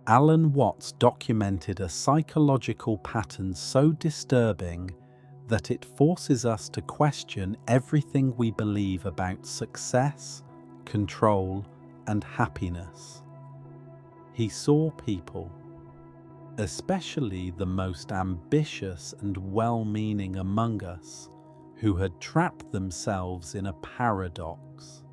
Alan Watts documented a psychological pattern so disturbing that it forces us to question everything we believe about success, control, and happiness. He saw people, especially the most ambitious and well-meaning among us, who had trapped themselves in a paradox.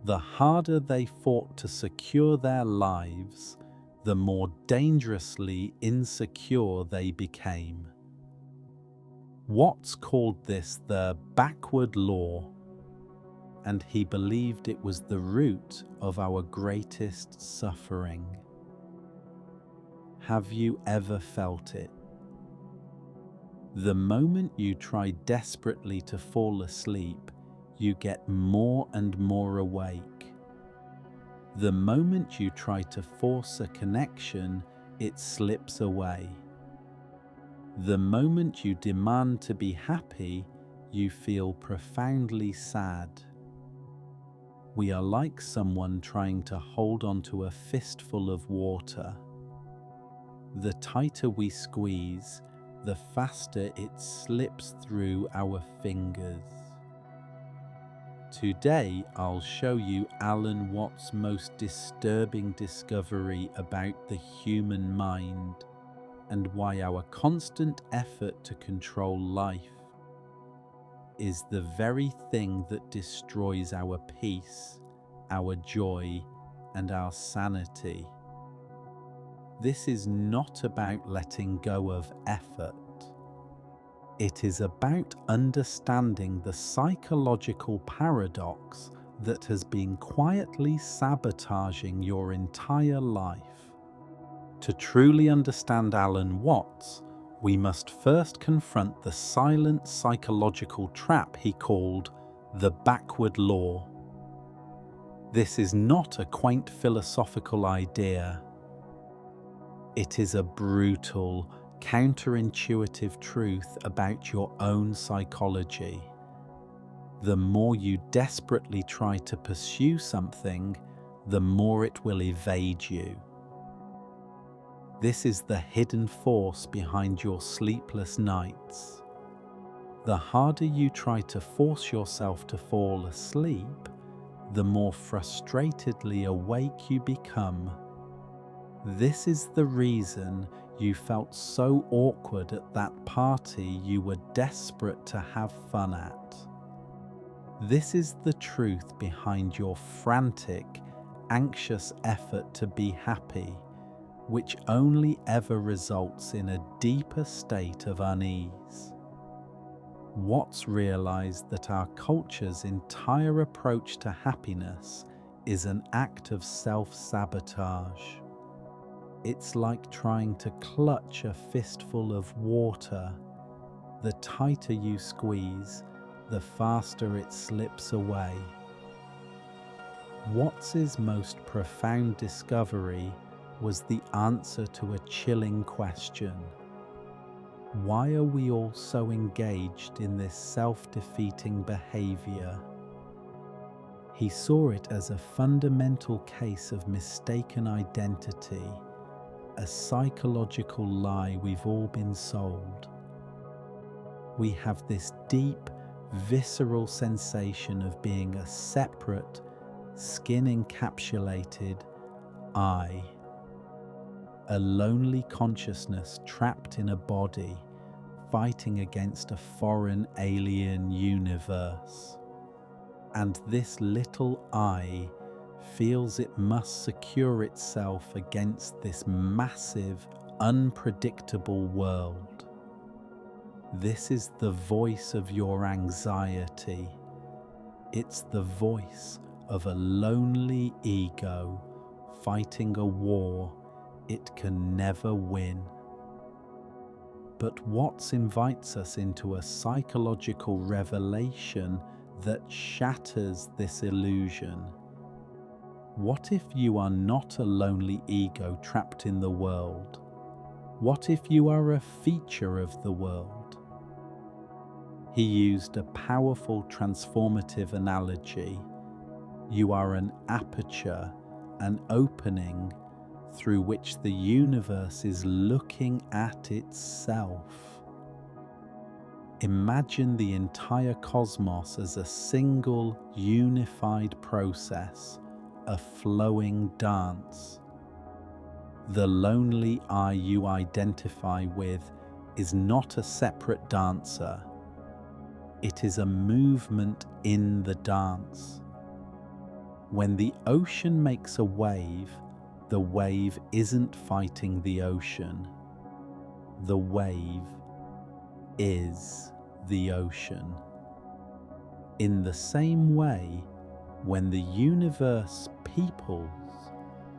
The harder they fought to secure their lives, the more dangerously insecure they became. Watts called this the backward law, and he believed it was the root of our greatest suffering. Have you ever felt it? The moment you try desperately to fall asleep, you get more and more awake. The moment you try to force a connection, it slips away. The moment you demand to be happy, you feel profoundly sad. We are like someone trying to hold onto a fistful of water. The tighter we squeeze, the faster it slips through our fingers. Today, I'll show you Alan Watts' most disturbing discovery about the human mind and why our constant effort to control life is the very thing that destroys our peace, our joy, and our sanity. This is not about letting go of effort. It is about understanding the psychological paradox that has been quietly sabotaging your entire life. To truly understand Alan Watts, we must first confront the silent psychological trap he called the backward law. This is not a quaint philosophical idea. It is a brutal, counterintuitive truth about your own psychology. The more you desperately try to pursue something, the more it will evade you. This is the hidden force behind your sleepless nights. The harder you try to force yourself to fall asleep, the more frustratedly awake you become. This is the reason you felt so awkward at that party you were desperate to have fun at. This is the truth behind your frantic, anxious effort to be happy, which only ever results in a deeper state of unease. Watts realized that our culture's entire approach to happiness is an act of self-sabotage. It's like trying to clutch a fistful of water. The tighter you squeeze, the faster it slips away. Watts's most profound discovery was the answer to a chilling question. Why are we all so engaged in this self-defeating behavior? He saw it as a fundamental case of mistaken identity, a psychological lie we've all been sold. We have this deep, visceral sensation of being a separate, skin-encapsulated I, a lonely consciousness trapped in a body, fighting against a foreign alien universe. And this little I feels it must secure itself against this massive, unpredictable world. This is the voice of your anxiety. It's the voice of a lonely ego fighting a war it can never win. But Watts invites us into a psychological revelation that shatters this illusion. What if you are not a lonely ego trapped in the world? What if you are a feature of the world? He used a powerful transformative analogy. You are an aperture, an opening through which the universe is looking at itself. Imagine the entire cosmos as a single, unified process, a flowing dance. The lonely I you identify with is not a separate dancer. It is a movement in the dance. When the ocean makes a wave, the wave isn't fighting the ocean. The wave is the ocean. In the same way, when the universe peoples,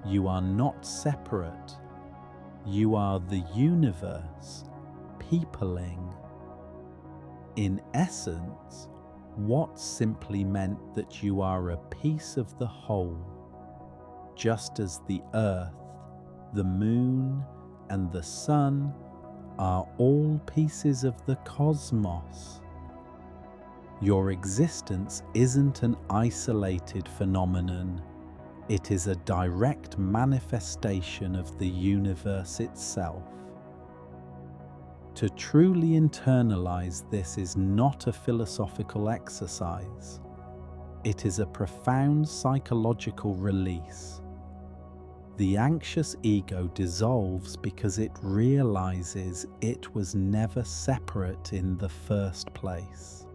you are not separate. You are the universe peopling. In essence, what simply meant that you are a piece of the whole, just as the earth, the moon, and the sun are all pieces of the cosmos. Your existence isn't an isolated phenomenon. It is a direct manifestation of the universe itself. To truly internalize this is not a philosophical exercise. It is a profound psychological release. The anxious ego dissolves because it realizes it was never separate in the first place.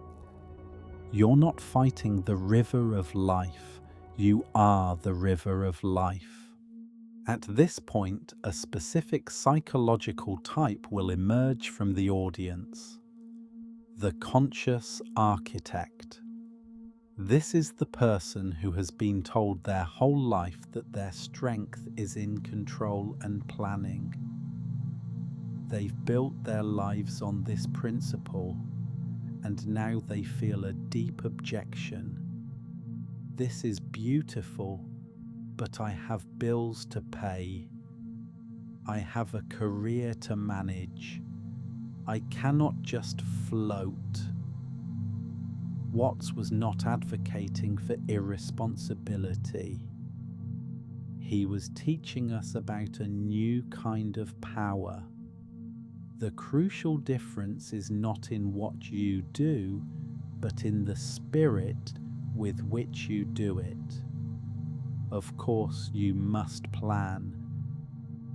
You're not fighting the river of life. You are the river of life. At this point, a specific psychological type will emerge from the audience: the conscious architect. This is the person who has been told their whole life that their strength is in control and planning. They've built their lives on this principle, and now they feel a deep objection. This is beautiful, but I have bills to pay. I have a career to manage. I cannot just float. Watts was not advocating for irresponsibility. He was teaching us about a new kind of power. The crucial difference is not in what you do, but in the spirit with which you do it. Of course, you must plan,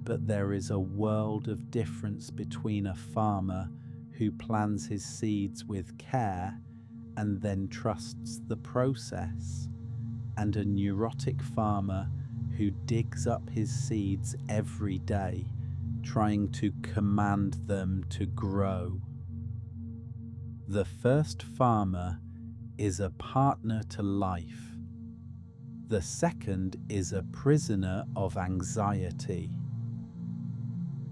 but there is a world of difference between a farmer who plants his seeds with care and then trusts the process, and a neurotic farmer who digs up his seeds every day, trying to command them to grow. The first farmer is a partner to life. The second is a prisoner of anxiety.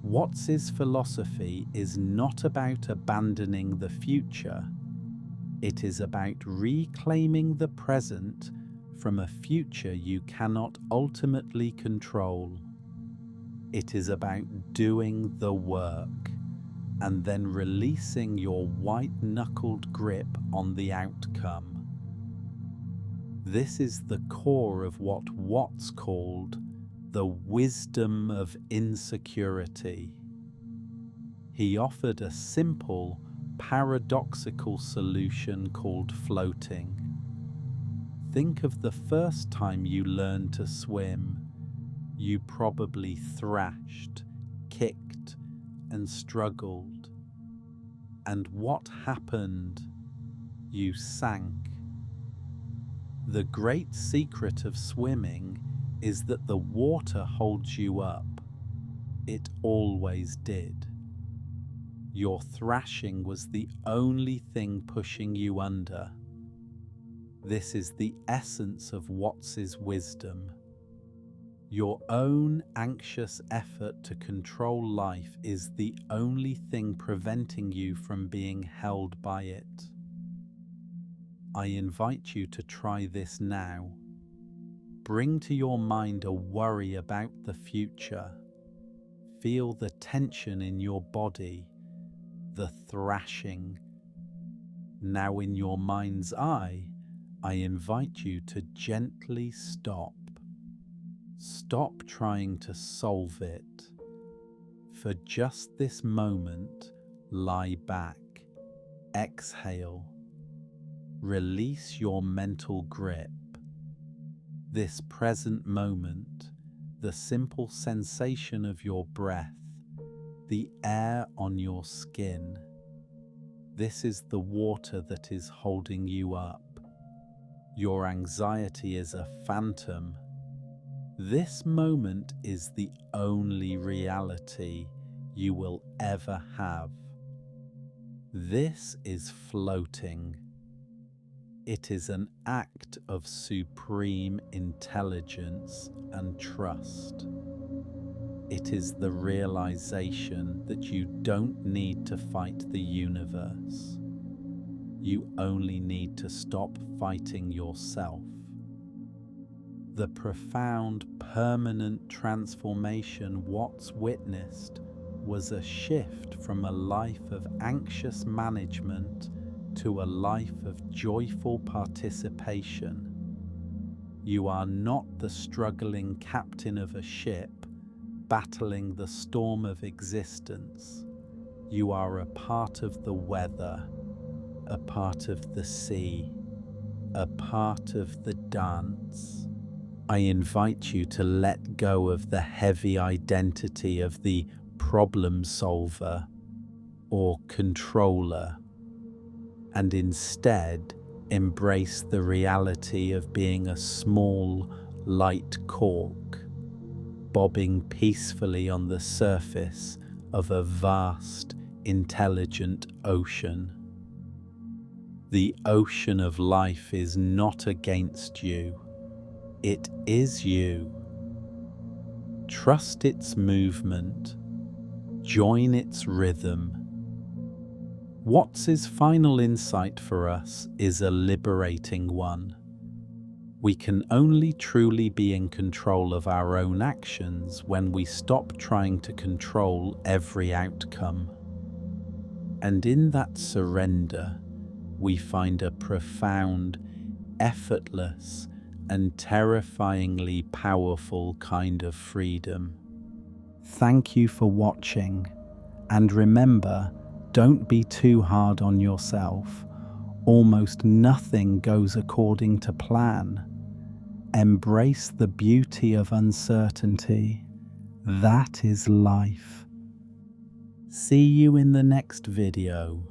Watts's philosophy is not about abandoning the future. It is about reclaiming the present from a future you cannot ultimately control. It is about doing the work and then releasing your white-knuckled grip on the outcome. This is the core of what Watts called the wisdom of insecurity. He offered a simple, paradoxical solution called floating. Think of the first time you learned to swim. You probably thrashed, kicked, and struggled. And what happened? You sank. The great secret of swimming is that the water holds you up. It always did. Your thrashing was the only thing pushing you under. This is the essence of Watts's wisdom. Your own anxious effort to control life is the only thing preventing you from being held by it. I invite you to try this now. Bring to your mind a worry about the future. Feel the tension in your body, the thrashing. Now in your mind's eye, I invite you to gently stop. Stop trying to solve it. For just this moment, lie back, exhale, release your mental grip. This present moment, the simple sensation of your breath, the air on your skin, this is the water that is holding you up. Your anxiety is a phantom. This moment is the only reality you will ever have. This is floating. It is an act of supreme intelligence and trust. It is the realization that you don't need to fight the universe. You only need to stop fighting yourself. The profound, permanent transformation Watts witnessed was a shift from a life of anxious management to a life of joyful participation. You are not the struggling captain of a ship battling the storm of existence. You are a part of the weather, a part of the sea, a part of the dance. I invite you to let go of the heavy identity of the problem solver or controller, and instead embrace the reality of being a small, light cork, bobbing peacefully on the surface of a vast, intelligent ocean. The ocean of life is not against you. It is you. Trust its movement. Join its rhythm. Watts's final insight for us is a liberating one. We can only truly be in control of our own actions when we stop trying to control every outcome. And in that surrender, we find a profound, effortless, and terrifyingly powerful kind of freedom. Thank you for watching, and remember, don't be too hard on yourself. Almost nothing goes according to plan. Embrace the beauty of uncertainty. That is life. See you in the next video.